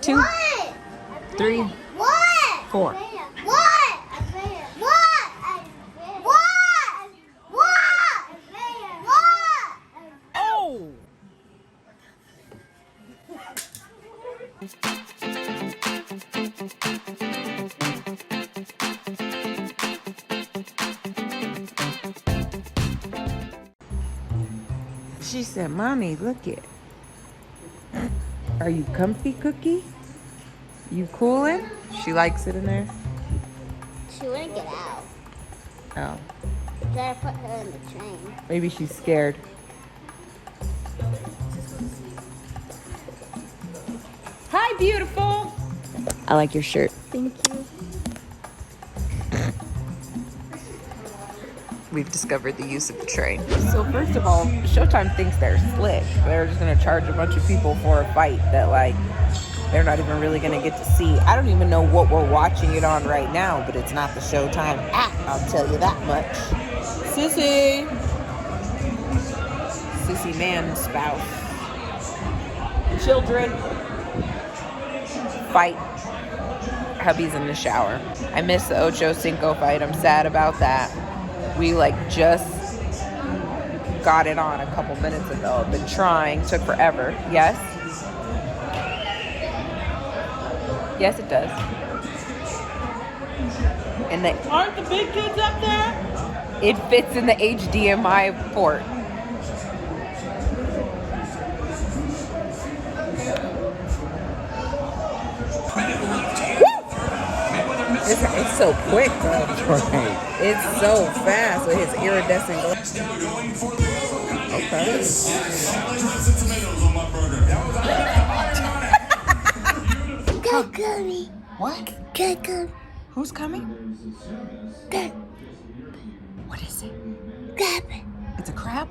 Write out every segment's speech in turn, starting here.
2, 3, 4. Oh! She said, Mommy, look it. Are you comfy, Cookie? You coolin'? She likes it in there? She wouldn't get out. Oh. Better put her in the train. Maybe she's scared. Hi, beautiful. I like your shirt. Thank you. We've discovered the use of the train. So first of all, Showtime thinks they're slick. They're just gonna charge a bunch of people for a fight that like they're not even really gonna get to see. I don't even know what we're watching it on right now, but it's not the Showtime app, I'll tell you that much. Sissy! Sissy man spouse. Children. Fight. Hubby's in the shower. I missed the Ocho Cinco fight. I'm sad about that. We like just got it on a couple minutes ago. I've been trying. Took forever. Yes? Yes, it does. And Aren't the big kids up there? it fits in the HDMI port. It's so quick, though. It's so fast with his iridescent glow. Okay. Coming. What? Come. Who's coming? What is it? Grab it. It's a crab?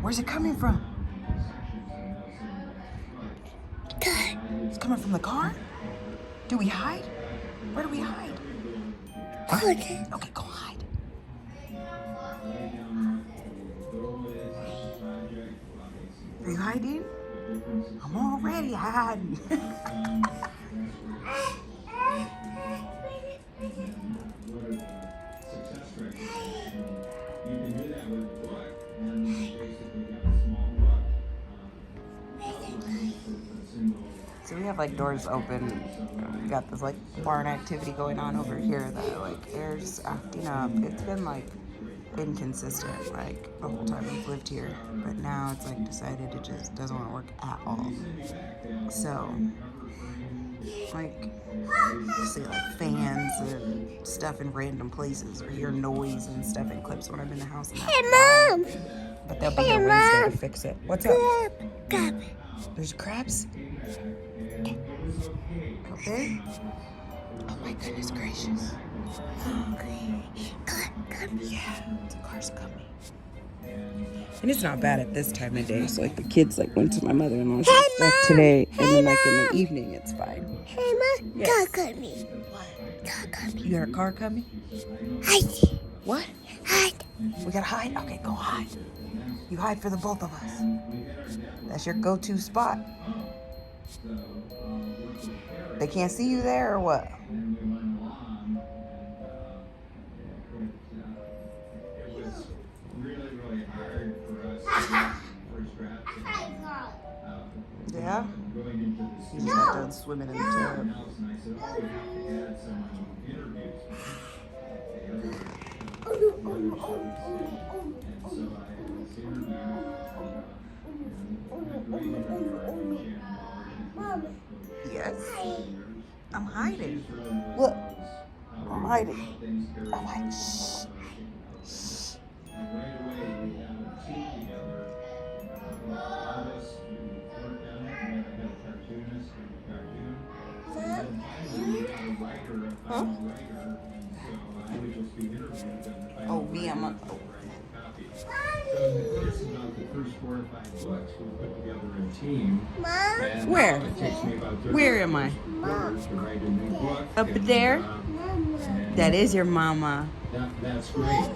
Where's it coming from? It's coming from the car? Do we hide? Where do we hide? Okay, go hide. Are you hiding? I'm already hiding. So we have like doors open. We got this like barn activity going on over here that like air's just acting up. It's been like inconsistent like the whole time we've lived here, but now it's like decided it just doesn't want to work at all. So like you see like fans and stuff in random places or hear noise and stuff in clips when I'm in the house. And Hey, Mom. but they'll be here Wednesday to fix it. What's up? Grab. There's crabs? Okay. Oh my goodness gracious. Yeah, the car's coming. And it's not bad at this time of day. So like the kids like went to my mother-in-law's stuff today, and then like in the evening it's fine. Hey, Mom. Yes. Car coming. What? Car coming. You got a car coming? Hide. What? Hide. We gotta hide? Okay, go hide. You hide for the both of us. That's your go-to spot. They can't see you there or what? Yeah? You just got done swimming in the tub. Yes? I'm hiding. Look. I'm hiding. I'm hiding. Shh. Shh. Huh? Oh, me, I'm a... It's about the first 4 or 5 books we put together a team. Mom. Where? It takes me about 30 Where am I? hours to write a new book. Up there? And That is your mama. that's great.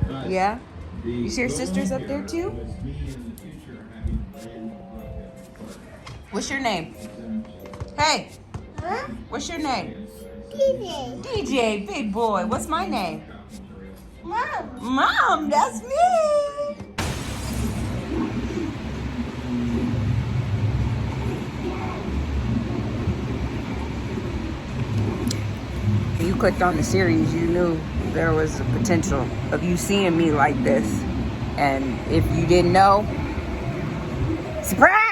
But Yeah? the You see your goal sisters up there here too? was me in the future having written a book that was What's your name? Hey, Huh? what's your name? DJ. DJ, big boy. What's my name? Mom. Mom, that's me. If you clicked on the series, you knew there was a potential of you seeing me like this. And if you didn't know, surprise!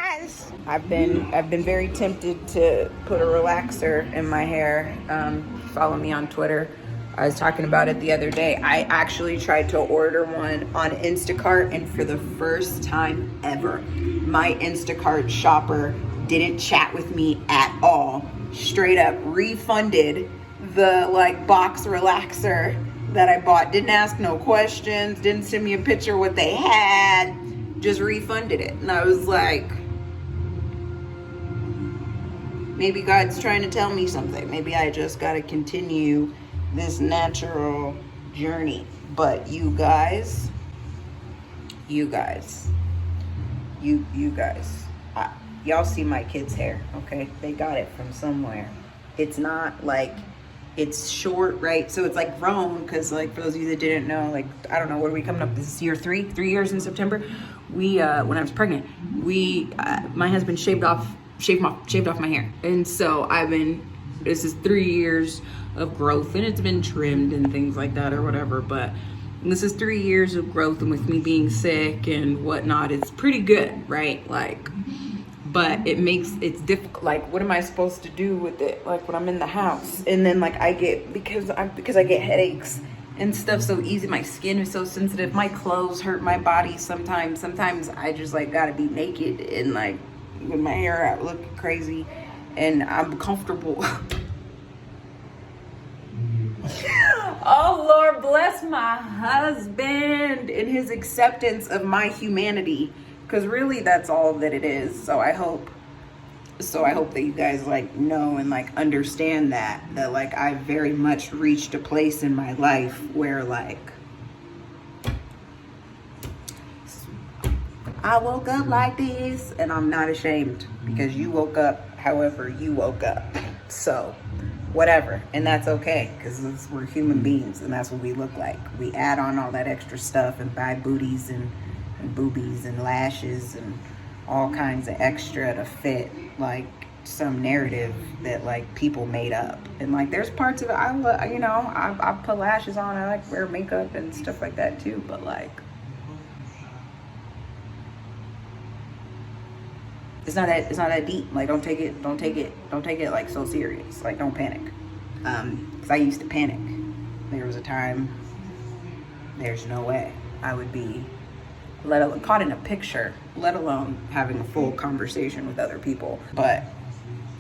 I've been very tempted to put a relaxer in my hair. Follow me on Twitter. I was talking about it the other day. I actually tried to order one on Instacart, and for the first time ever, my Instacart shopper didn't chat with me at all. Straight up refunded the like box relaxer that I bought. Didn't ask no questions, didn't send me a picture of what they had, just refunded it. And I was like, maybe God's trying to tell me something. Maybe I just got to continue this natural journey. But you guys, y'all see my kids' hair, okay? They got it from somewhere. It's not like, it's short, right? So it's like grown, because like for those of you that didn't know, like, I don't know, what are we coming up? This is year 3 years in September. We, when I was pregnant, my husband shaved off my hair. And so this is 3 years of growth, and it's been trimmed and things like that or whatever, but this is 3 years of growth, and with me being sick and whatnot, it's pretty good, right? Like, but it's difficult. Like, what am I supposed to do with it? Like, when I'm in the house, and then like because I get headaches and stuff so easy. My skin is so sensitive. My clothes hurt my body sometimes. Sometimes I just like gotta be naked and like with my hair out looking crazy, and I'm comfortable. Oh Lord, bless my husband and his acceptance of my humanity, because really that's all that it is. So I hope that you guys like know and like understand that like I very much reached a place in my life where like I woke up like this, and I'm not ashamed, because you woke up however you woke up. So whatever, and that's okay, because we're human beings, and that's what we look like. We add on all that extra stuff and buy booties and boobies and lashes and all kinds of extra to fit like some narrative that like people made up. And like there's parts of it I put lashes on, I like wear makeup and stuff like that too, but like it's not that deep. Like don't take it like so serious. Like don't panic. Because I used to panic. There was a time there's no way I would be caught in a picture, let alone having a full conversation with other people. But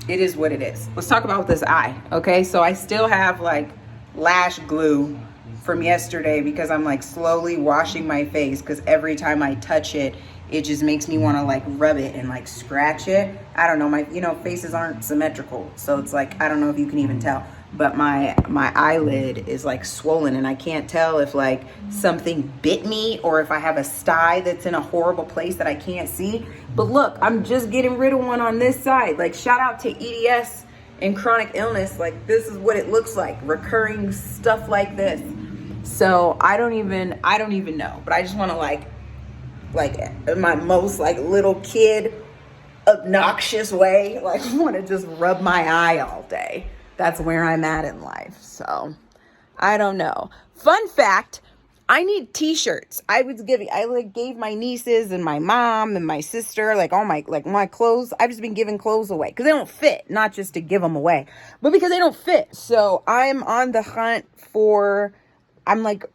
it is what it is. Let's talk about this eye, okay? So I still have like lash glue from yesterday, because I'm like slowly washing my face, because every time I touch it, it just makes me want to like rub it and like scratch it. I don't know, my faces aren't symmetrical, so it's like I don't know if you can even tell, but my eyelid is like swollen, and I can't tell if like something bit me or if I have a sty that's in a horrible place that I can't see. But look, I'm just getting rid of one on this side. Like shout out to EDS and chronic illness. Like this is what it looks like, recurring stuff like this. So I don't even know, but I just want to like in my most like little kid obnoxious way, like want to just rub my eye all day. That's where I'm at in life. So I don't know. Fun fact, I need t-shirts. I gave my nieces and my mom and my sister like all my clothes. I've just been giving clothes away because they don't fit, not just to give them away, but because they don't fit. So I'm on the hunt for, I'm like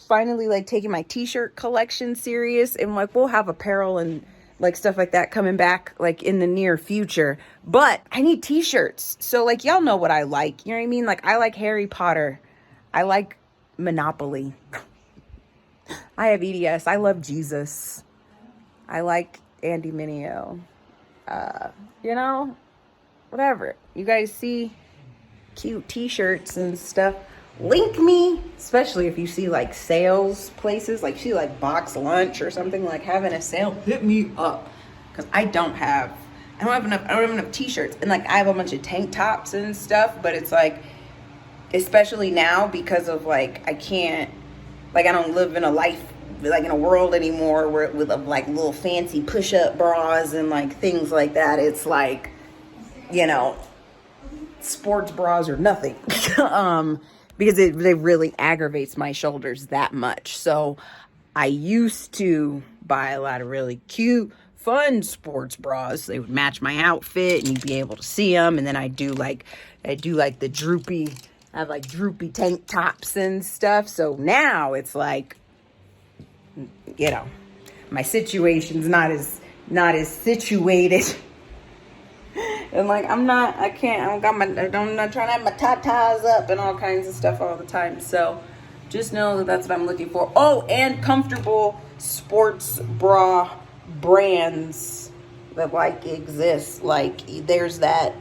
finally like taking my t-shirt collection serious, and like we'll have apparel and like stuff like that coming back like in the near future. But I need t-shirts. So like y'all know what I like. You know what I mean? Like I like Harry Potter. I like Monopoly. I have EDS. I love Jesus. I like Andy Mineo. Whatever. You guys see cute t-shirts and stuff, link me, especially if you see like sales places, like see like Box Lunch or something like having a sale, hit me up, because I don't have I don't have enough t-shirts. And like I have a bunch of tank tops and stuff, but it's like, especially now because of like, I can't, like I don't live in a life, like in a world anymore where with like little fancy push-up bras and like things like that. It's like, you know, sports bras or nothing. Because it really aggravates my shoulders that much. So I used to buy a lot of really cute, fun sports bras. They would match my outfit and you'd be able to see them. And then I do like the droopy, I have like droopy tank tops and stuff. So now it's like, you know, my situation's not as situated. And like, I'm not trying to have my tatas up and all kinds of stuff all the time. So just know that that's what I'm looking for. Oh, and comfortable sports bra brands that like exist. Like there's that,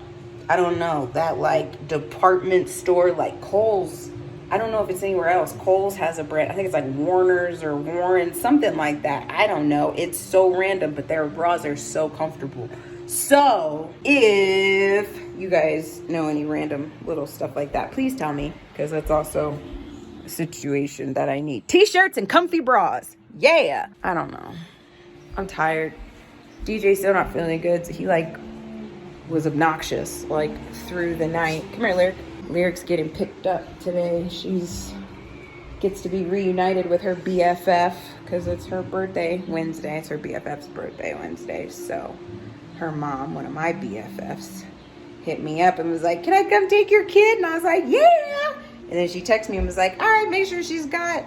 I don't know, that like department store like Kohl's. I don't know if it's anywhere else. Kohl's has a brand. I think it's like Warner's or Warren, something like that. I don't know. It's so random, but their bras are so comfortable. So if you guys know any random little stuff like that, please tell me, because that's also a situation that I need. T-shirts and comfy bras. Yeah. I don't know. I'm tired. DJ's still not feeling good. So he like was obnoxious like through the night. Come here, Lyric. Lyric's getting picked up today. She's gets to be reunited with her BFF because it's her birthday Wednesday. It's her BFF's birthday Wednesday. So her mom, one of my BFFs, hit me up and was like, can I come take your kid? And I was like, yeah. And then she texted me and was like, all right, make sure she's got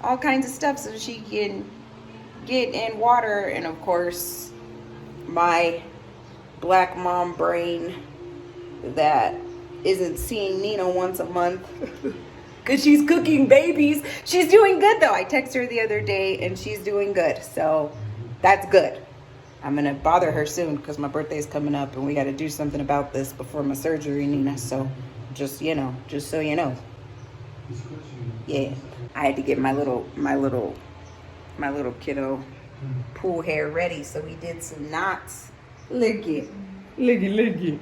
all kinds of stuff so she can get in water. And of course, my black mom brain that isn't seeing Nina once a month because she's cooking babies. She's doing good though. I texted her the other day and she's doing good. So that's good. I'm going to bother her soon because my birthday's coming up and we got to do something about this before my surgery, Nina. So just, you know, just so you know. Yeah. I had to get my little kiddo pool hair ready. So we did some knots. Look it. Look it.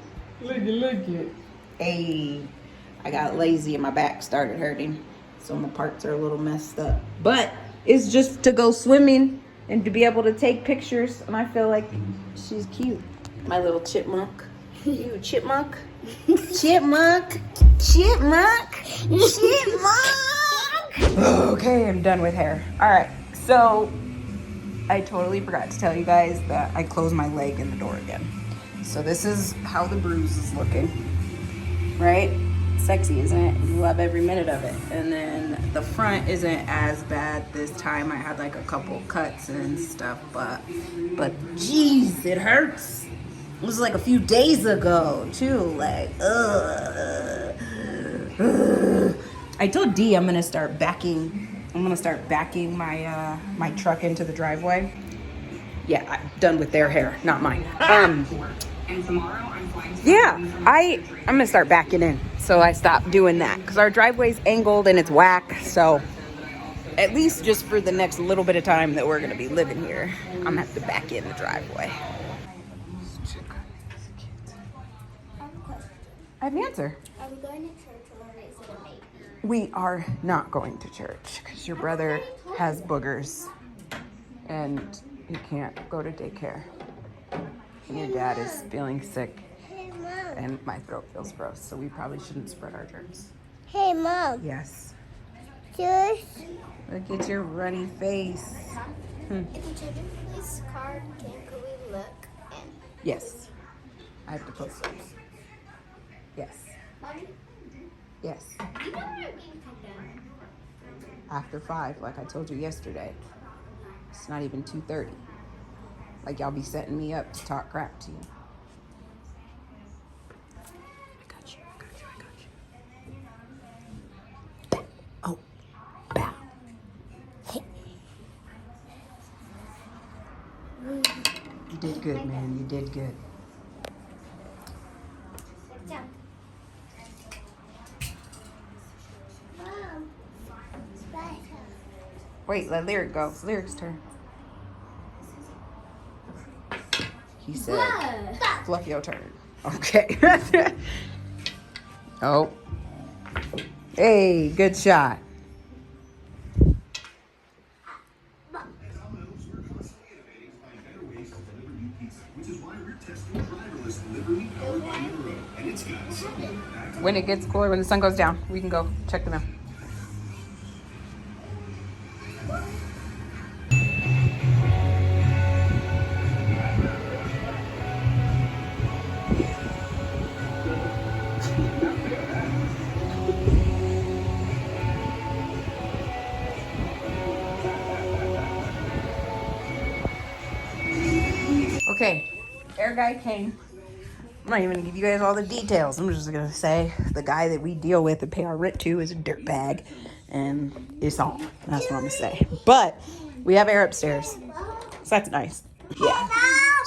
Hey, I got lazy and my back started hurting. So my parts are a little messed up. But it's just to go swimming and to be able to take pictures. And I feel like she's cute. My little chipmunk. You chipmunk? Chipmunk. Okay, I'm done with hair. All right, so I totally forgot to tell you guys that I closed my leg in the door again. So this is how the bruise is looking, right? Sexy, isn't it? You love every minute of it. And then the front isn't as bad this time. I had like a couple cuts and stuff, but geez, it hurts. It was like a few days ago too. Like, I told D I'm gonna start backing my my truck into the driveway. Yeah, I'm done with their hair, not mine. Yeah, I'm gonna start backing in. So I stopped doing that because our driveway's angled and it's whack. So at least just for the next little bit of time that we're gonna be living here, I'm gonna have to back in the driveway. I have an answer. Are we going to church or is it a maybe? We are not going to church because your brother has boogers and he can't go to daycare. And your dad is feeling sick Hey, Mom. and my throat feels gross, so we probably shouldn't spread our germs. Hey, Mom. Yes. Just Look at your runny face. if we check this card, could we look? And Yes. I have to post those. Yes. Mommy, Yes. you know where we can come down? After 5, like I told you yesterday. It's not even 2:30. Like y'all be setting me up to talk crap to you. I got you. Oh, bow. You did good, man. You did good. Sit down. Mom, it's better. Wait, let Lyric go. It's Lyric's turn. He said, Stop. Fluff your turn. Okay. Oh. Hey, good shot. When it gets cooler, when the sun goes down, we can go check them out. Okay, air guy came. I'm not even gonna give you guys all the details. I'm just gonna say the guy that we deal with and pay our rent to is a dirtbag, and it's all. That's what I'm gonna say. But we have air upstairs, so that's nice. Yeah.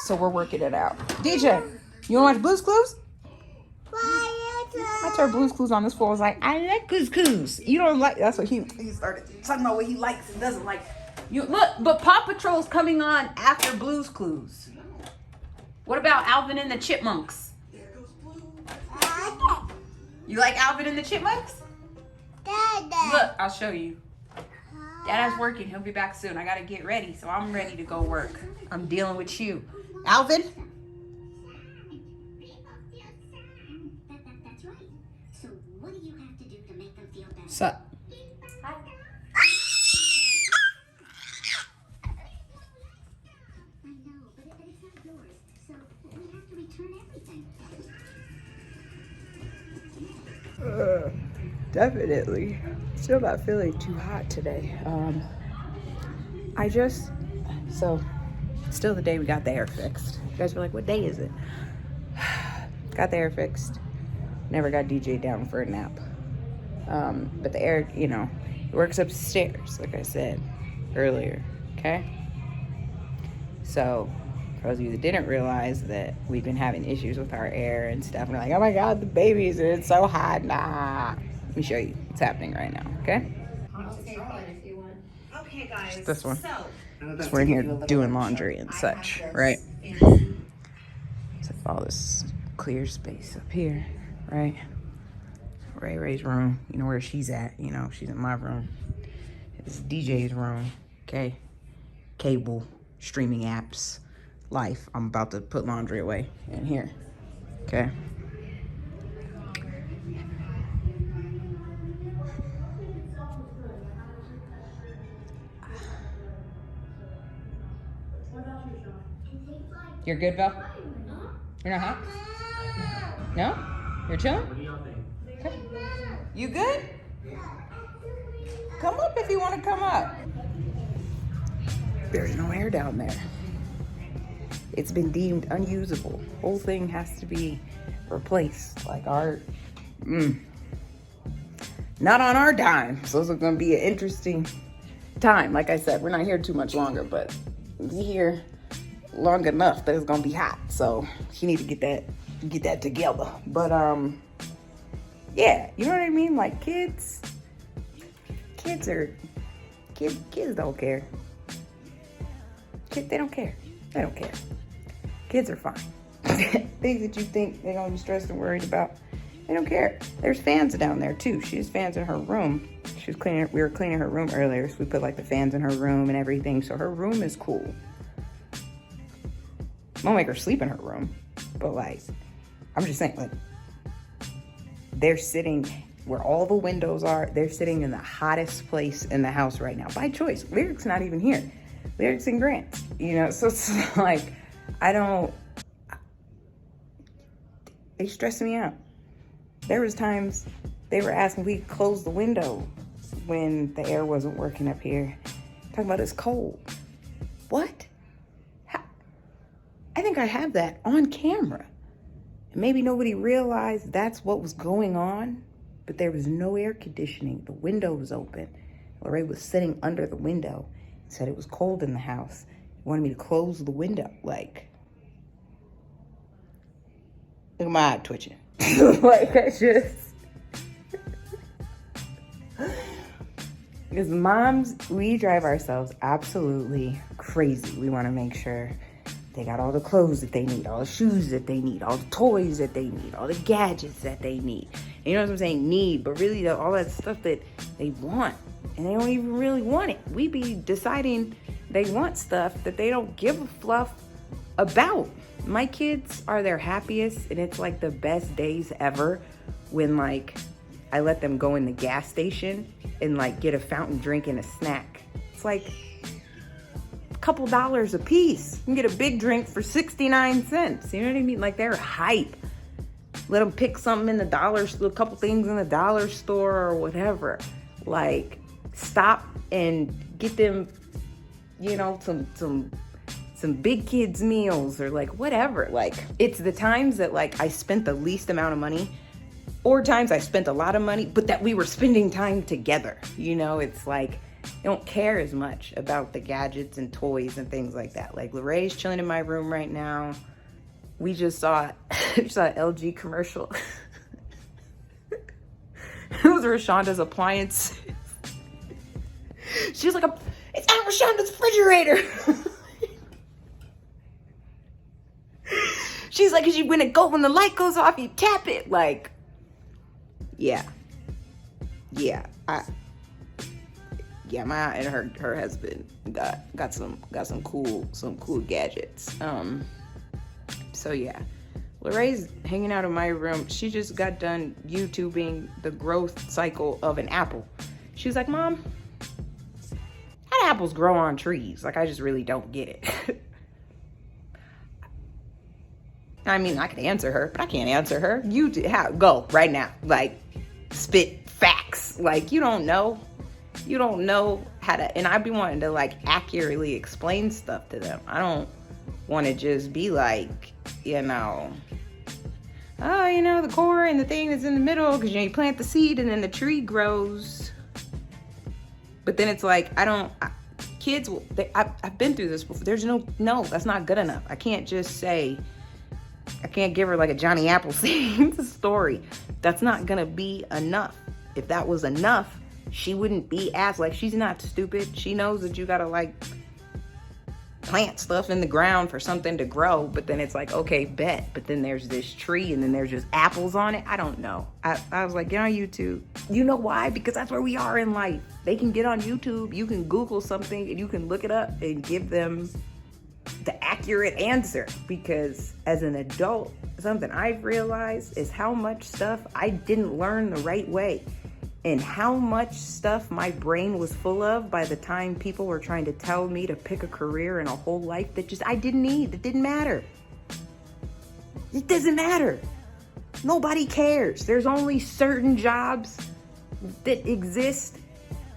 So we're working it out. DJ, you wanna watch Blue's Clues? I turned Blue's Clues on. This fool was like, I like Blue's Clues. You don't like. That's what he started talking about what he likes and doesn't like. You look, but Paw Patrol's coming on after Blue's Clues. What about Alvin and the Chipmunks? You like Alvin and the Chipmunks? Look, I'll show you. Dada's working. He'll be back soon. I gotta get ready, so I'm ready to go work. I'm dealing with you. Alvin? That's right. So what do you have to do to make them feel better? Sup? I know, but it's not yours. So we have to return everything. Definitely. Still not feeling too hot today. Still the day we got the air fixed. You guys were like, what day is it? Got the air fixed. Never got DJ down for a nap. But the air, it works upstairs, like I said earlier, okay? So, for those of you that didn't realize that we've been having issues with our air and stuff, and we're like, oh my God, the babies, it's so hot. Nah. Let me show you what's happening right now, okay? Okay, guys. This one. So, We're in here doing laundry and such, right? So all this clear space up here, right? Ray Ray's room, you know where she's at, she's in my room. It's DJ's room, okay? Cable, streaming apps, life. I'm about to put laundry away in here, okay? You're good, Val? You're not hot? No? You're chilling? Okay. You good? Come up if you want to come up. There's no air down there. It's been deemed unusable. Whole thing has to be replaced. Like not on our dime. So it's going to be an interesting time. Like I said, we're not here too much longer, but we here long enough that it's gonna be hot, so you need to get that together. But yeah, you know what I mean? Like kids don't care. They don't care. They don't care. Kids are fine. Things that you think they're gonna be stressed and worried about, they don't care. There's fans down there too. She has fans in her room. We were cleaning her room earlier, so we put like the fans in her room and everything, so her room is cool. Won't make her sleep in her room, but like, I'm just saying, like, they're sitting where all the windows are. They're sitting in the hottest place in the house right now by choice. Lyric's not even here. Lyric's in Grants, so it's like, they stress me out. There was times they were asking if we could close the window when the air wasn't working up here. Talking about it's cold. What? I think I have that on camera. And maybe nobody realized that's what was going on, but there was no air conditioning. The window was open. Lorraine was sitting under the window, said it was cold in the house. He wanted me to close the window. Like, look at my eye twitching. Like, I just... Because moms, we drive ourselves absolutely crazy. We want to make sure They got all the clothes that they need, all the shoes that they need, all the toys that they need, all the gadgets that they need. And you know what I'm saying? Need, but really all that stuff that they want. And they don't even really want it. We be deciding they want stuff that they don't give a fluff about. My kids are their happiest, and it's like the best days ever when like I let them go in the gas station and like get a fountain drink and a snack. It's like a couple dollars a piece. You can get a big drink for 69 cents. You know what I mean? Like they're hype. Let them pick something in the dollar store, a couple things in the dollar store or whatever. Like stop and get them, you know, some big kids meals or like whatever. Like it's the times that like I spent the least amount of money or times I spent a lot of money, but that we were spending time together. You know, it's like I don't care as much about the gadgets and toys and things like that. Like Lorraine's chilling in my room right now. We just saw an LG commercial. It was Rashonda's appliance. She was like, it's not Rashonda's refrigerator. She's like, when the light goes off, you tap it. Like, yeah, my aunt and her husband got some cool gadgets. So yeah, Lorraine's hanging out in my room. She just got done YouTubing the growth cycle of an apple. She was like, Mom, how do apples grow on trees? Like, I just really don't get it. I mean, I could answer her, but I can't answer her. Go right now. Like, spit facts. Like, you don't know how to, and I be wanting to like accurately explain stuff to them. I don't want to just be like, you know, oh, you know, the core and the thing that's in the middle, because you plant the seed and then the tree grows. But then it's like, kids will, I've been through this before. There's no, that's not good enough. I can't just say, I can't give her like a Johnny Appleseed story. That's not gonna be enough. If that was enough, she wouldn't be asked. Like, she's not stupid. She knows that you gotta like plant stuff in the ground for something to grow. But then it's like, okay, bet. But then there's this tree and then there's just apples on it. I don't know. I was like, get on YouTube. You know why? Because that's where we are in life. They can get on YouTube. You can Google something and you can look it up and give them the accurate answer. Because as an adult, something I've realized is how much stuff I didn't learn the right way, and how much stuff my brain was full of by the time people were trying to tell me to pick a career and a whole life that just I didn't need. It didn't matter. It doesn't matter. Nobody cares. There's only certain jobs that exist,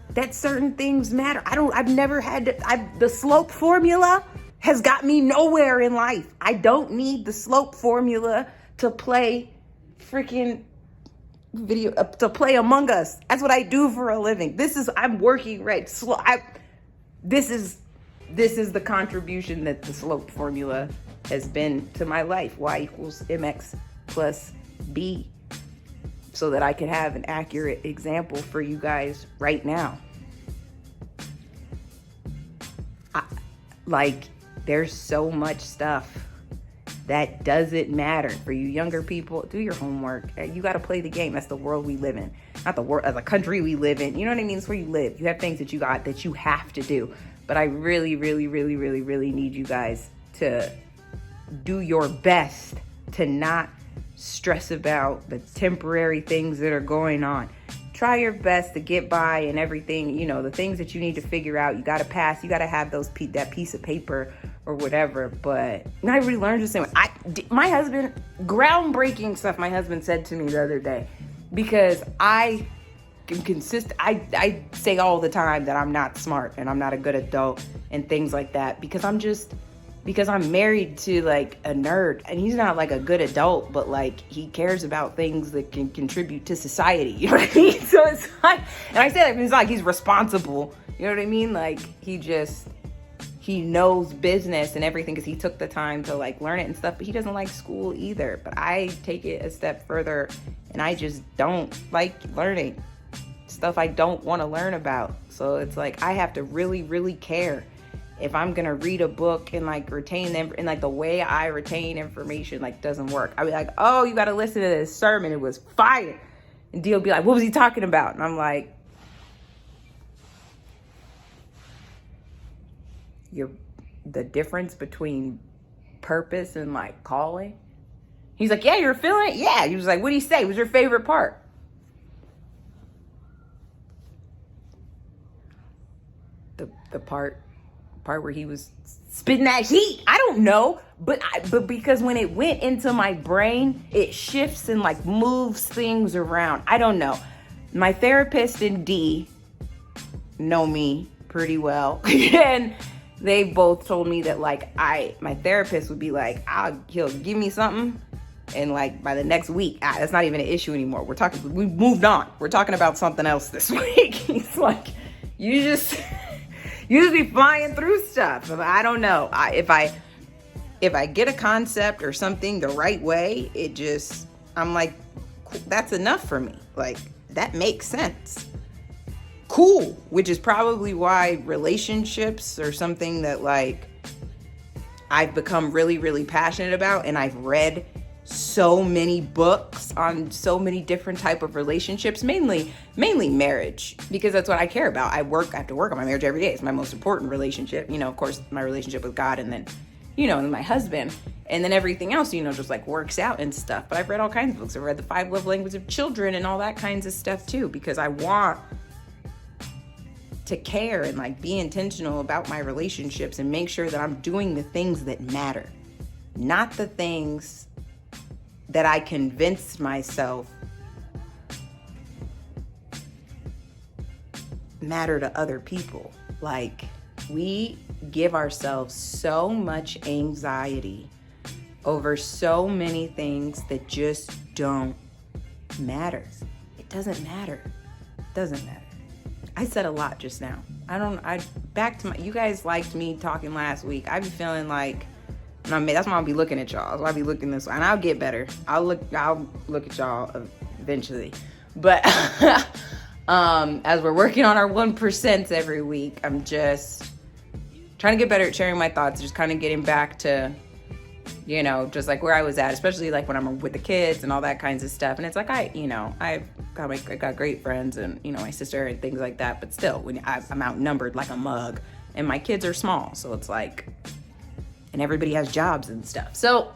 that certain things matter. I've never had to, the slope formula has got me nowhere in life. I don't need the slope formula to play freaking to play Among Us. That's what I do for a living. I'm working right. This is the contribution that the slope formula has been to my life. Y equals mx plus b. So that I could have an accurate example for you guys right now. There's so much stuff that doesn't matter. For you younger people, do your homework. You got to play the game. That's the world we live in. Not the world, as a country we live in. You know what I mean? It's where you live. You have things that you have to do. But I really, really, really, really, really need you guys to do your best to not stress about the temporary things that are going on. Try your best to get by and everything, you know, the things that you need to figure out. You got to pass. You got to have that piece of paper or whatever. But not everybody learns the same way. My husband, groundbreaking stuff my husband said to me the other day, because I am consistent. I say all the time that I'm not smart and I'm not a good adult and things like that, because I'm married to like a nerd, and he's not like a good adult, but like he cares about things that can contribute to society. You know what I mean? So it's like, and I say that it's like he's responsible. You know what I mean? Like he knows business and everything because he took the time to like learn it and stuff, but he doesn't like school either. But I take it a step further, and I just don't like learning stuff I don't want to learn about. So it's like I have to really, really care. if I'm gonna read a book and like retain them, and like the way I retain information like doesn't work. I'll be like, oh, you gotta listen to this sermon, it was fire. And Dion will be like, what was he talking about? And I'm like, the difference between purpose and like calling. He's like, yeah, you're feeling it? Yeah. He was like, what did he say? What was your favorite part? The part where he was spitting that heat. I don't know, but because when it went into my brain, it shifts and like moves things around. I don't know. My therapist and D know me pretty well, and they both told me that like my therapist would be like, he'll give me something, and like by the next week, that's not even an issue anymore. We moved on. We're talking about something else this week. He's like, you just be flying through stuff. I don't know. If I get a concept or something the right way, I'm like, that's enough for me. Like, that makes sense. Cool. Which is probably why relationships are something that like I've become really, really passionate about. And I've read so many books on so many different type of relationships, mainly marriage, because that's what I care about. I have to work on my marriage every day. It's my most important relationship. You know, of course, my relationship with God, and then, you know, and my husband, and then everything else, you know, just like works out and stuff. But I've read all kinds of books. I've read the 5 Love Languages of Children and all that kinds of stuff too, because I want to care and like be intentional about my relationships and make sure that I'm doing the things that matter, not the things that I convinced myself matter to other people. Like, we give ourselves so much anxiety over so many things that just don't matter. It doesn't matter. It doesn't matter. I said a lot just now. You guys liked me talking last week. I be feeling like, that's why I'll be looking at y'all. So I'll be looking this way, and I'll get better. I'll look at y'all eventually. But as we're working on our 1% every week, I'm just trying to get better at sharing my thoughts, just kind of getting back to, you know, just like where I was at, especially like when I'm with the kids and all that kinds of stuff. And it's like, I got great friends and, you know, my sister and things like that. But still, when I'm outnumbered like a mug, and my kids are small, so it's like, and everybody has jobs and stuff. So,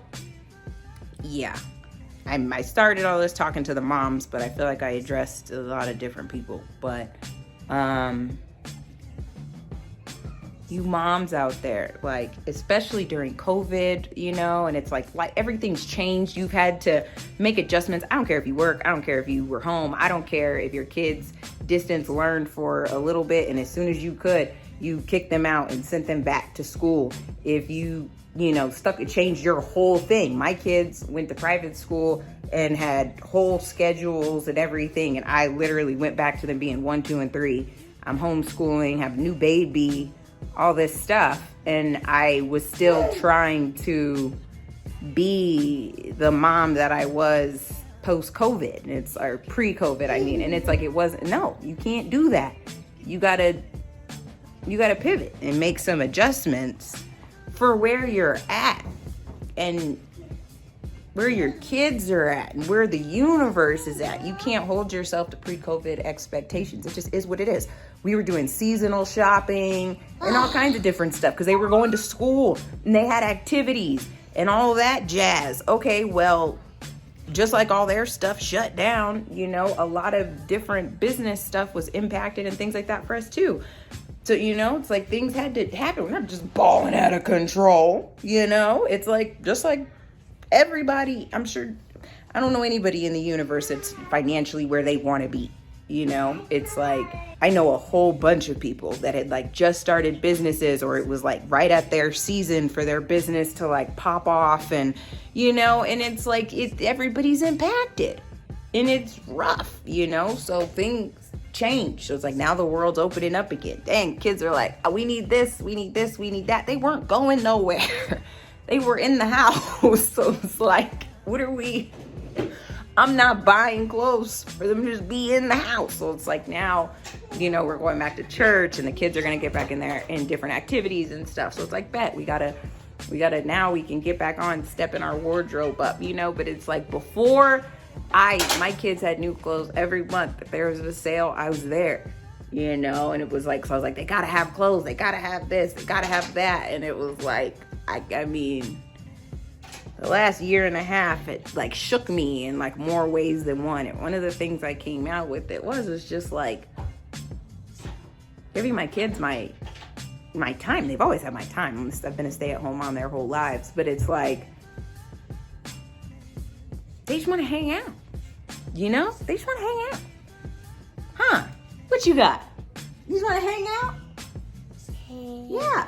yeah, I started all this talking to the moms, but I feel like I addressed a lot of different people. But you moms out there, like, especially during COVID, you know, and it's like everything's changed. You've had to make adjustments. I don't care if you work. I don't care if you were home. I don't care if your kids distance learned for a little bit, and as soon as you could, you kicked them out and sent them back to school. If you changed your whole thing. My kids went to private school and had whole schedules and everything. And I literally went back to them being 1, 2, and 3. I'm homeschooling, have a new baby, all this stuff. And I was still trying to be the mom that I was post-COVID. Or pre-COVID, I mean. And it's like, no, you can't do that. You gotta pivot and make some adjustments for where you're at and where your kids are at and where the universe is at. You can't hold yourself to pre-COVID expectations. It just is what it is. We were doing seasonal shopping and all kinds of different stuff because they were going to school and they had activities and all that jazz. Okay, well, just like all their stuff shut down, you know, a lot of different business stuff was impacted and things like that for us too. So, you know, it's like things had to happen. We're not just balling out of control, you know? It's like, just like everybody, I'm sure, I don't know anybody in the universe that's financially where they want to be, you know? It's like, I know a whole bunch of people that had like just started businesses, or it was like right at their season for their business to like pop off, and, you know, and it's like, everybody's impacted and it's rough, you know? So things change. So it's like now the world's opening up again. Dang, kids are like, oh, we need this, we need this, we need that. They weren't going nowhere. They were in the house. So it's like, what are we I'm not buying clothes for them to just be in the house. So it's like now, you know, we're going back to church and the kids are going to get back in there in different activities and stuff. So it's like, bet we gotta now we can get back on stepping our wardrobe up, you know. But it's like before my kids had new clothes every month. If there was a sale, I was there, you know. And it was like, so I was like, they gotta have clothes, they gotta have this, they gotta have that. And it was like, I mean, the last year and a half, it like shook me in like more ways than one. And one of the things I came out with was just like giving my kids my time. They've always had my time. I've been a stay-at-home mom their whole lives, but it's like they just want to hang out, you know? They just want to hang out. Huh? What you got? You just want to hang out? Yeah.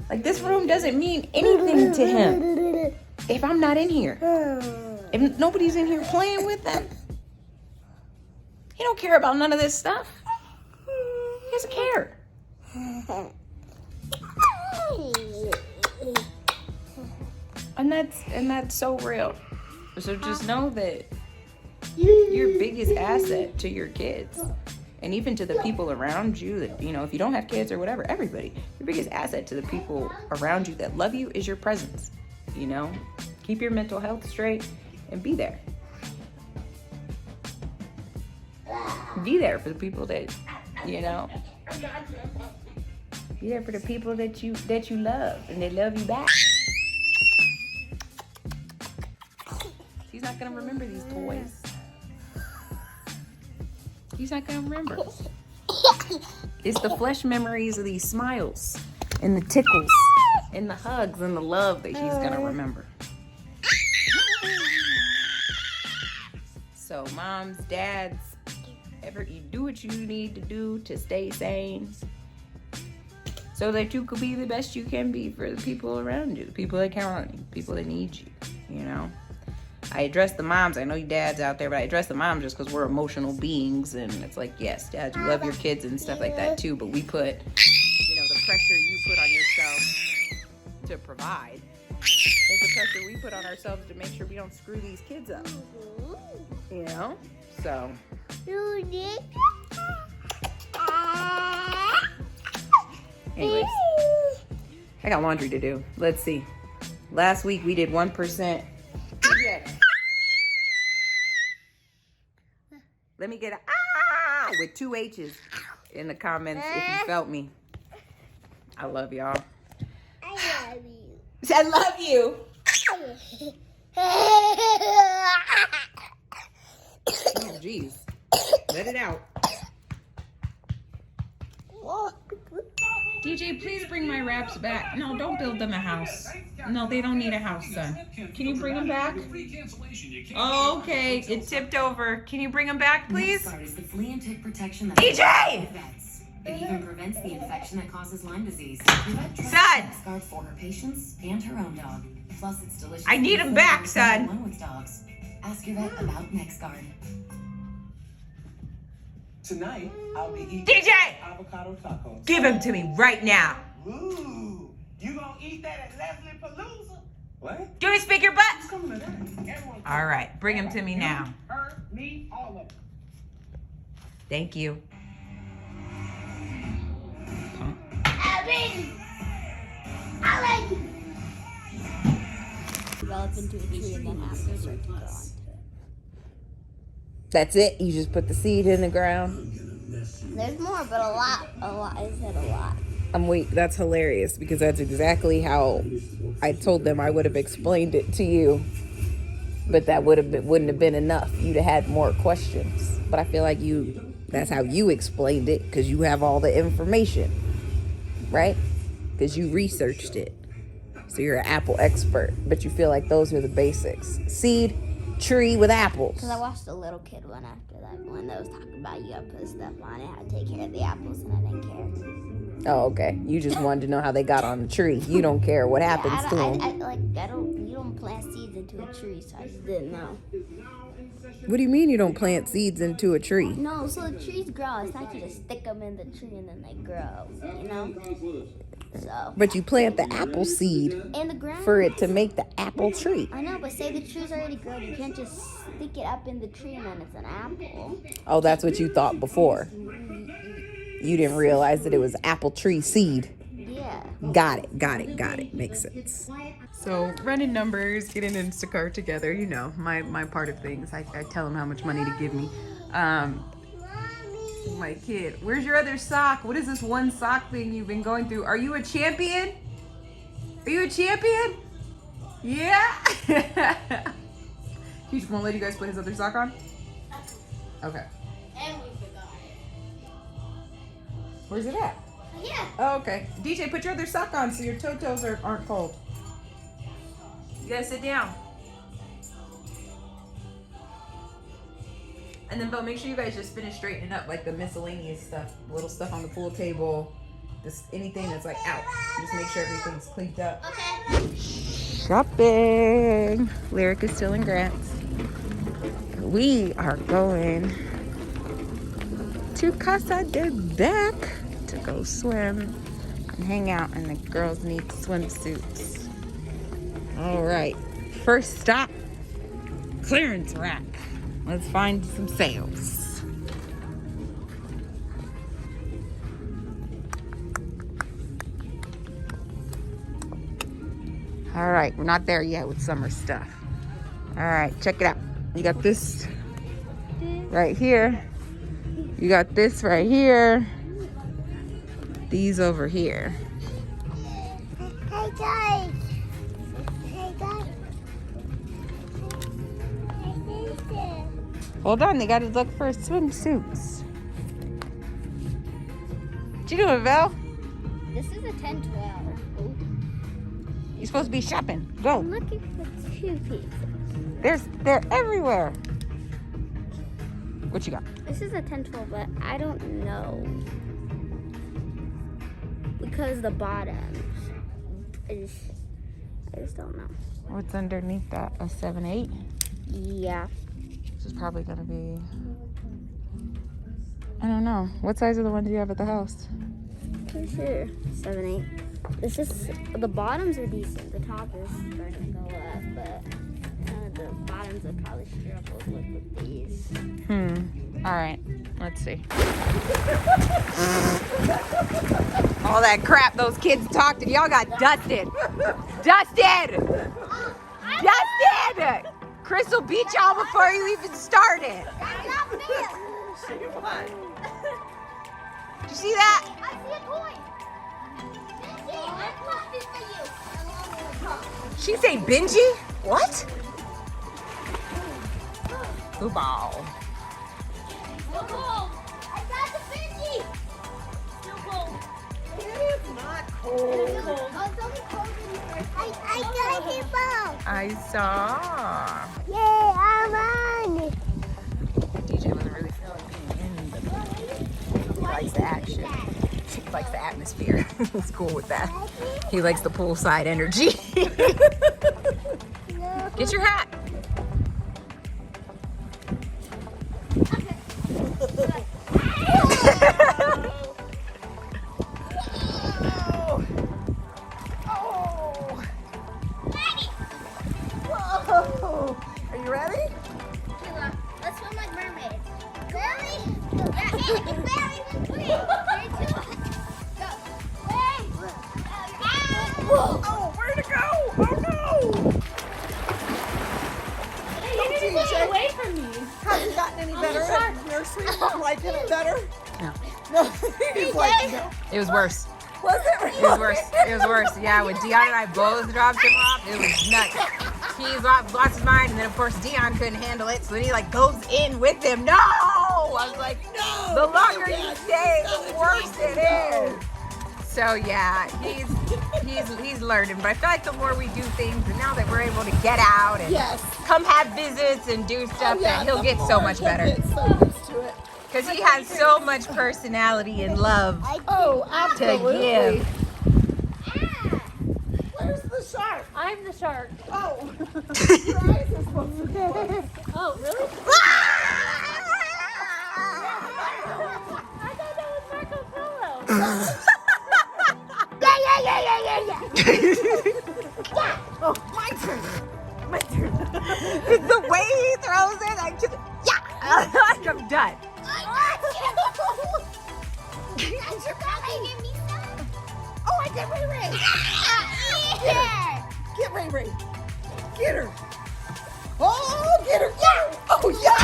Like this room doesn't mean anything to him if I'm not in here. If nobody's in here playing with them, he don't care about none of this stuff. He doesn't care. And that's so real. So just know that your biggest asset to your kids, and even to the people around you that, you know, if you don't have kids or whatever, everybody, your biggest asset to the people around you that love you is your presence, you know? Keep your mental health straight and be there. Be there for the people that, you know, be there for the people that you love and they love you back. He's not gonna remember these toys. He's not gonna remember. It's the flesh memories of these smiles and the tickles and the hugs and the love that he's gonna remember. So moms, dads, you do what you need to do to stay sane so that you could be the best you can be for the people around you, the people that count on you, people that need you, you know? I address the moms. I know you dads out there, but I address the moms just because we're emotional beings. And it's like, yes, dads, you love your kids and stuff like that too. But we put, you know, the pressure you put on yourself to provide is the pressure we put on ourselves to make sure we don't screw these kids up. You know? So. Anyways, I got laundry to do. Let's see. Last week we did 1%. Yeah. Let me get a with 2 H's in the comments if you felt me. I love y'all. I love you. I love you. Oh, jeez. Let it out. DJ, please bring my wraps back. No, don't build them a house. No, they don't need a house, son. Can you bring them back? Oh, okay, it tipped over. Can you bring them back, please? Is the flea and tick protection that DJ! It even prevents the infection that causes Lyme disease. Son! Guard for her patients and her own dog. Plus, it's delicious. I need them back, son. One with dogs. Ask your vet about NextGuard. Tonight, I'll be eating DJ! avocado tacos. Give them to me right now. Ooh, you gonna eat that at Leslie Palooza? What? Do we speak your butt? Who's coming to that? Everyone. All right, bring them to me now. Her, me, all of them. Thank you. I like you. Develop into a tree and then after start to grow onto it. That's it? You just put the seed in the ground? There's more, but a lot. I said a lot. I'm weak. That's hilarious because that's exactly how I told them I would have explained it to you. But that wouldn't have been enough. You'd have had more questions. But I feel like that's how you explained it because you have all the information, right? Because you researched it. So you're an apple expert, but you feel like those are the basics. Seed, tree with apples. Because I watched a little kid one after that one that was talking about you gotta put stuff on it, how to take care of the apples, and I didn't care. Oh, okay. You just wanted to know how they got on the tree. You don't care what happens to them. You don't plant seeds into a tree, so I just didn't know. What do you mean you don't plant seeds into a tree? No, so the trees grow. It's not you just stick them in the tree and then they grow, you know? So. But you plant the apple seed In the ground. for it to make the apple tree. I know, but say the tree's already grown. You can't just stick it up in the tree and then it's an apple. Oh, that's what you thought before. You didn't realize that it was apple tree seed. Yeah. Got it. Makes sense. So running numbers, getting Instacart together, you know, my part of things. I tell them how much money to give me. My kid, where's your other sock? What is this one sock thing you've been going through? Are you a champion? Are you a champion? Yeah. He just won't let you guys put his other sock on? Okay. And we forgot it. Where's it at? Yeah. Oh, okay. DJ, put your other sock on so your toes aren't cold. You gotta sit down. And then, Bo, make sure you guys just finish straightening up like the miscellaneous stuff, the little stuff on the pool table, just anything that's like out. Just make sure everything's cleaned up. Okay. Shopping. Lyric is still in Grants. We are going to Casa de Beck to go swim and hang out, and the girls need swimsuits. All right, first stop, clearance rack. Let's find some sales. All right, we're not there yet with summer stuff. All right, check it out. You got this right here. You got this right here. These over here. Hey guys. Hey guys. Hold on, they gotta look for swimsuits. What you doing, Val? This is a 10-12. You're supposed to be shopping. Go. I'm looking for 2 pieces. They're everywhere. What you got? This is a 10-12, but I don't know. Because the bottoms. I just don't know. What's underneath that? A 7/8? Yeah. This is probably gonna be, I don't know. What size are the ones you have at the house? Pretty sure 7/8. It's just the bottoms are decent. The top is starting to go up, but the bottoms would probably struggle with these. All right, let's see. All that crap those kids talked and y'all got dusted. Dusted! Chris will beat y'all before you even started. That's not fair. Did you see that? I see a toy. Benji, I'm clapping for you. She say Benji? What? Football. Still cold. I got the Benji. Still cold. It's not cold. Oh, it's only cold in here. I got him both. I saw. Yay, I'm on. DJ wasn't really feeling being in the He likes the action. He likes the atmosphere. He's cool with that. He likes the poolside energy. Get your hat. Whoa. Are you ready? Let's swim like mermaids. Barry? Yeah, hey, Barry, let's swim. 3, 2, 1, go. Wait. Whoa. Oh, where'd it go? Oh no! Hey, you need to get away from me. Has it gotten any better at nursery? I'm liking it better. No. No, he's like, no. It was worse. Was it really? It was worse. It was worse. Yeah, when Dion and I both dropped him off, it was nuts. He lost his mind, and then of course Dion couldn't handle it, so then he like goes in with him. No! I was like, No. the longer you Yes, stay, no, the worse it no. is. So yeah, he's learning. But I feel like the more we do things, and now that we're able to get out and Yes. come have visits and do stuff, Oh, yeah, that he'll the get so more much he'll better. get so used to it. Because he has so much personality and love Oh, to absolutely. give. Where's the shark? I'm the shark. Oh, your eyes are supposed to be closed. Oh, really? I thought that was Marco Polo. Yeah. throws it like to the, yeah. Like I'm done. Oh, I did Ray Ray. Yeah. Get Ray Ray. Get her. Oh, get her. Yeah. Oh, yeah.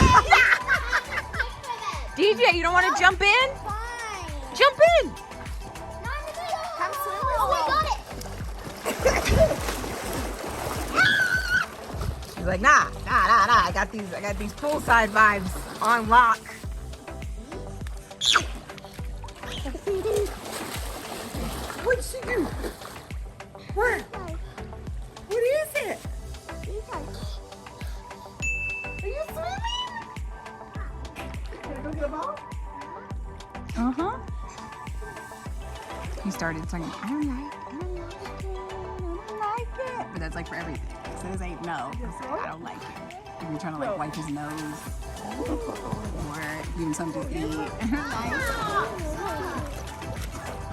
DJ, you don't want to jump in? Fine. Jump in. Not in the middle. Come swim with Oh, I got it. She's like, nah. I got these poolside vibes on lock. What'd she do? Where? What is it? Are you swimming? Gonna go get a ball? Uh-huh. He started singing, I don't like it. But that's like for everything. So this ain't no. It's like, I don't like it. If you're trying to like wipe his nose or give him something to eat.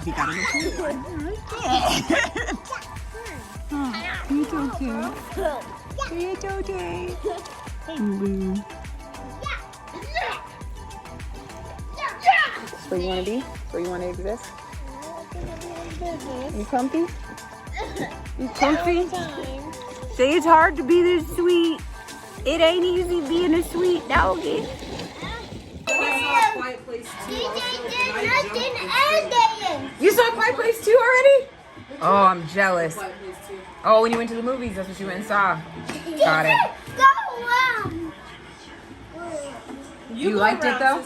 He got it okay. It's okay. It's okay. Boo. That's where you want to be? Where you want to exist? You comfy? You comfy? Say it's hard to be this sweet. It ain't easy being a sweet doggy. You saw Quiet Place 2 already? Oh, I'm jealous. Oh, when you went to the movies, that's what you went and saw. Got it. You liked it though?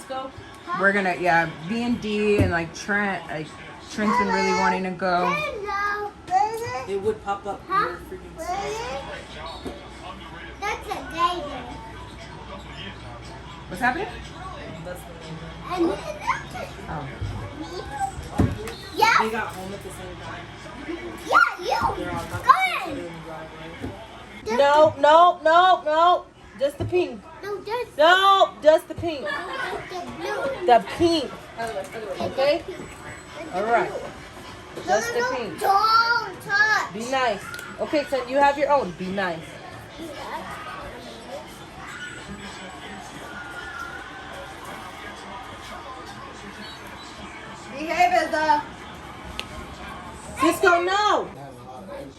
We're gonna, yeah, B&D and like Trent, like Trent's been really wanting to go. It would pop up your freaking That's a baby. What's happening? Oh. Yeah. They got home at the same time. Yeah, you. No. Just the pink. No, just No, just the pink. the blue. The pink. Okay? Alright. Just the pink. Don't touch. Be nice. Okay, son, you have your own. Be nice. Behave, Izza. Cisco, no!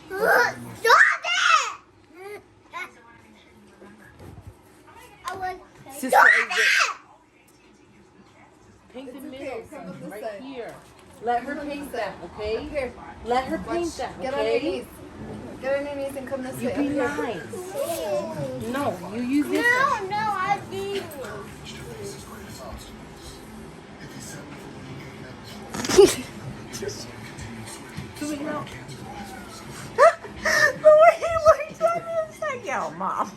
Stop it! I want Cisco, stop is it! Paint the okay. middle, Come son, this right side. here. Let her paint that, okay? Here. Let her paint that, Get on your okay? knees. Get on your knees and come this You way. be Up here. nice. No, you use this one. No, I did. Wait, no. The way he looked at me, it's like, yo, mom.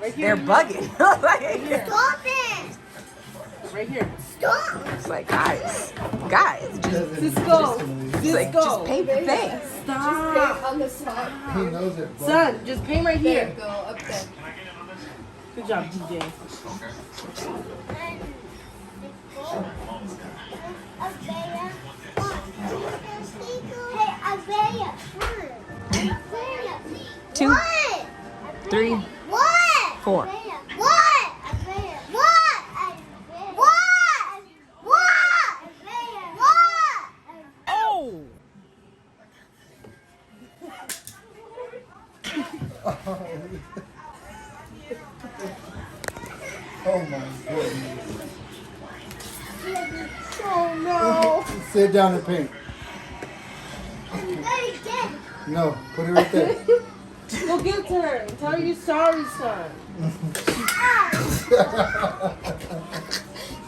Right here. They're bugging. Like, Stop it! Right here. Stop! it's like, guys, just, Cisco. like, just paint the thing. Stop. On the spot. He knows it. Son, just paint right There you here. go. Up there. Good job, DJ. Hey, Isaiah. 2, 3, What? 4. What? What? What? Oh! Oh my goodness. Oh no. Sit down and paint. No, put it right there. Go get her and tell her you're sorry, son.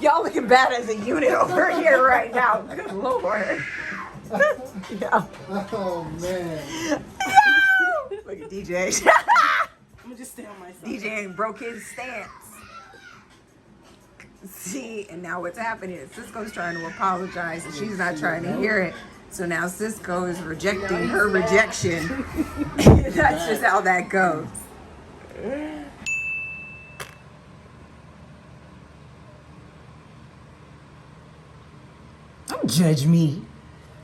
Y'all looking bad as a unit over here right now. Good Lord. Yeah. Oh man. Look at DJ. I'm gonna just stay on my side. DJ broke his stance. See, and now what's happening is Cisco's trying to apologize and she's not trying to hear it. So now Cisco is rejecting her rejection. That's just how that goes. Don't judge me.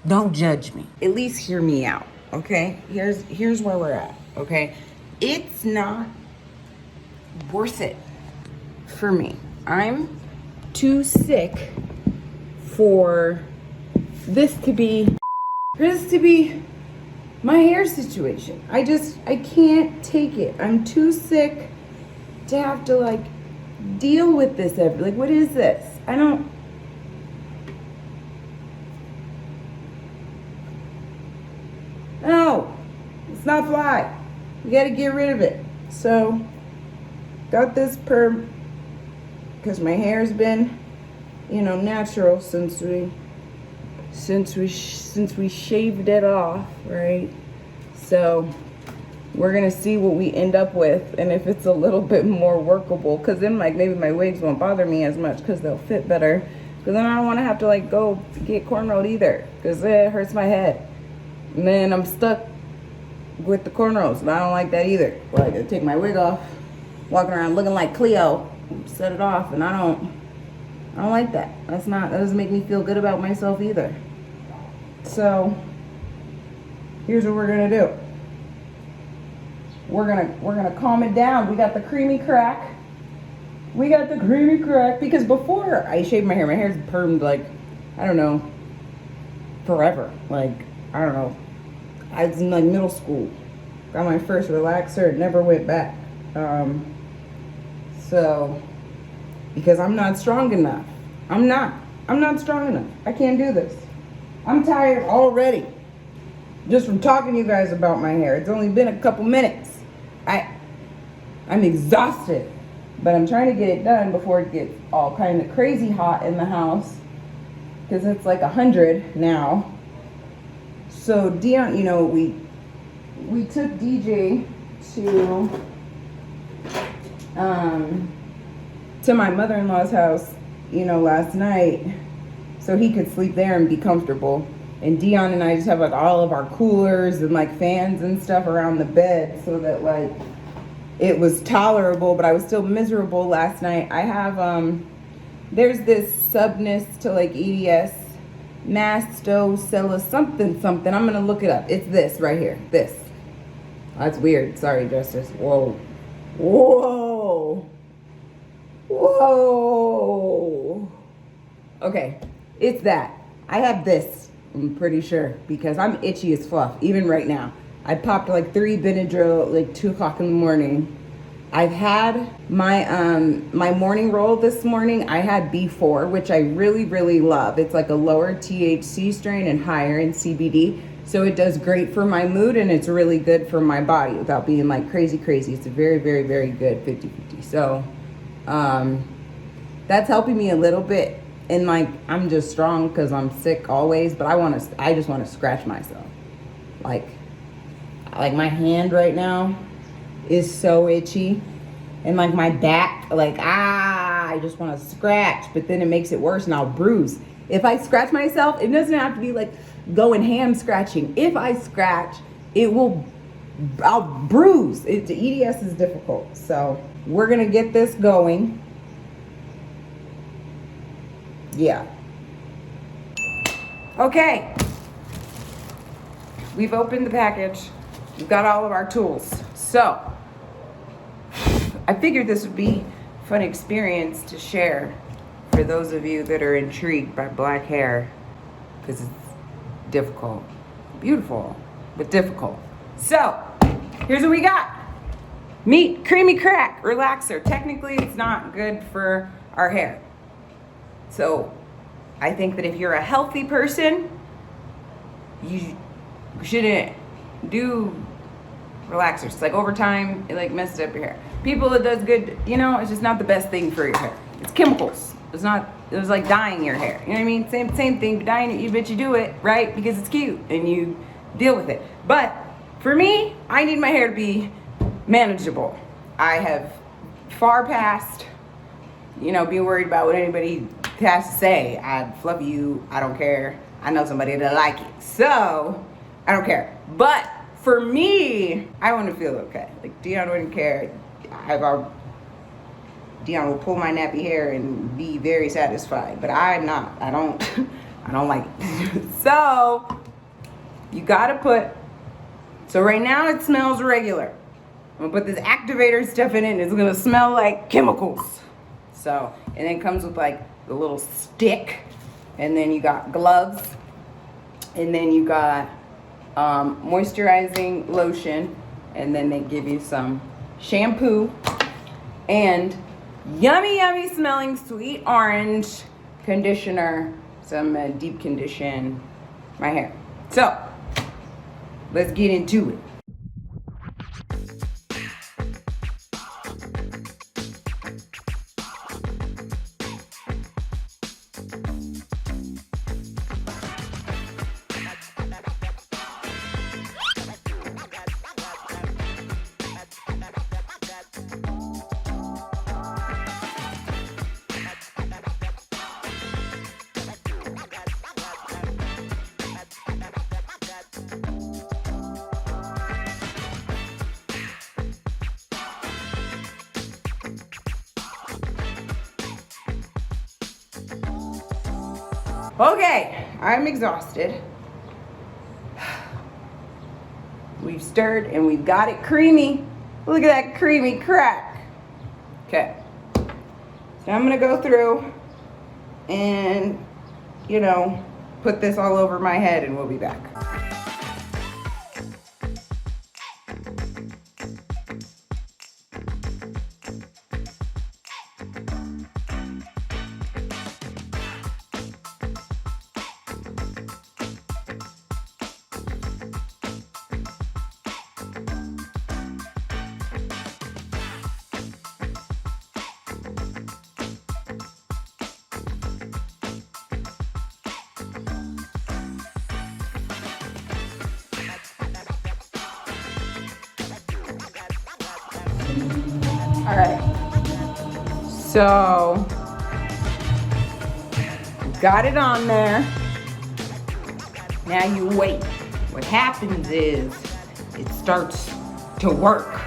Don't judge me. At least hear me out, okay? Here's where we're at, okay? It's not worth it for me. I'm too sick for this to be my hair situation. I can't take it. I'm too sick to have to like deal with this like, what is this? No, it's not fly. You gotta get rid of it. So, got this perm because my hair's been, natural since we shaved it off, right? So, we're gonna see what we end up with and if it's a little bit more workable, because then like maybe my wigs won't bother me as much because they'll fit better, because then I don't want to have to like go get cornrowed either, because it hurts my head and then I'm stuck with the cornrows and I don't like that either. Like I take my wig off, walking around looking like Cleo, set it off, and I don't like that. That doesn't make me feel good about myself either. So here's what we're gonna do. We're gonna calm it down. We got the creamy crack. Because before I shaved my hair's permed like, I don't know, forever. Like, I don't know. I was in like middle school. Got my first relaxer, never went back. So, because I'm not strong enough. I'm not strong enough. I can't do this. I'm tired already. Just from talking to you guys about my hair. It's only been a couple minutes. I'm exhausted, but I'm trying to get it done before it gets all kind of crazy hot in the house, because it's like 100 now. So Dion, we took DJ to my mother-in-law's house, last night, so he could sleep there and be comfortable. And Dion and I just have like all of our coolers and like fans and stuff around the bed so that like it was tolerable, but I was still miserable last night. I have, there's this subness to like EDS, mastocella something. I'm gonna look it up. It's this right here, this. That's weird, sorry, Justice. Whoa. Okay, it's that. I have this. I'm pretty sure, because I'm itchy as fluff, even right now. I popped like 3 Benadryl like 2 o'clock in the morning. I've had my morning roll this morning. I had B4, which I really, really love. It's like a lower THC strain and higher in CBD. So it does great for my mood, and it's really good for my body without being like crazy. It's a very, very, very good 50-50. So that's helping me a little bit. And like, I'm just strong because I'm sick always, but I just want to scratch myself. Like my hand right now is so itchy, and like my back, like, I just want to scratch, but then it makes it worse and I'll bruise. If I scratch myself, it doesn't have to be like going ham scratching. If I scratch, I'll bruise. The EDS is difficult. So we're going to get this going. Yeah. Okay. We've opened the package. We've got all of our tools. So I figured this would be a fun experience to share for those of you that are intrigued by black hair, because it's difficult. Beautiful, but difficult. So here's what we got. Meet Creamy Crack Relaxer. Technically, it's not good for our hair. So I think that if you're a healthy person, you shouldn't do relaxers. It's like over time, it like messes up your hair. People, it does good, it's just not the best thing for your hair. It's chemicals. It was like dyeing your hair. You know what I mean? Same thing, but dyeing it, but you do it, right? Because it's cute and you deal with it. But for me, I need my hair to be manageable. I have far past, being worried about what anybody has to say. I love you, I don't care. I know somebody that like it, so I don't care. But for me, I want to feel okay. Like Dion wouldn't care. Dion will pull my nappy hair and be very satisfied, but I'm not. I don't like it. So you gotta so right now it smells regular. I'm gonna put this activator stuff in it and it's gonna smell like chemicals. So, and it comes with like the little stick, and then you got gloves, and then you got moisturizing lotion, and then they give you some shampoo and yummy smelling sweet orange conditioner, some deep condition my hair. So let's get into it. Okay, I'm exhausted. We've stirred and we've got it creamy. Look at that creamy crack. Okay, so I'm gonna go through and, you know, put this all over my head and we'll be back. All right, so got it on there. Now you wait. What happens is it starts to work.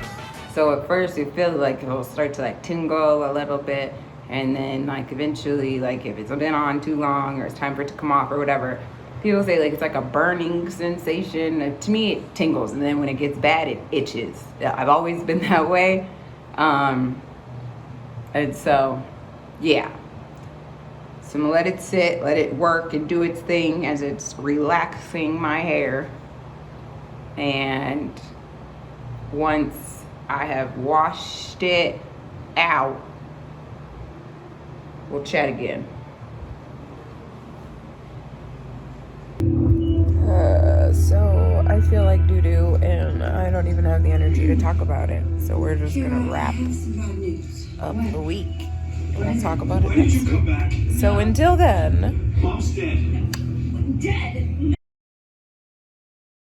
So at first it feels like it'll start to like tingle a little bit, and then like eventually, like if it's been on too long or it's time for it to come off or whatever, people say like it's like a burning sensation. To me it tingles, and then when it gets bad it itches. I've always been that way. And so, yeah. So I'm gonna let it sit, let it work and do its thing as it's relaxing my hair. And once I have washed it out, we'll chat again. So I feel like doo-doo and I don't even have the energy to talk about it. So we're just gonna wrap up the week. We'll talk about it next week. So until then, Mom's dead. Dead?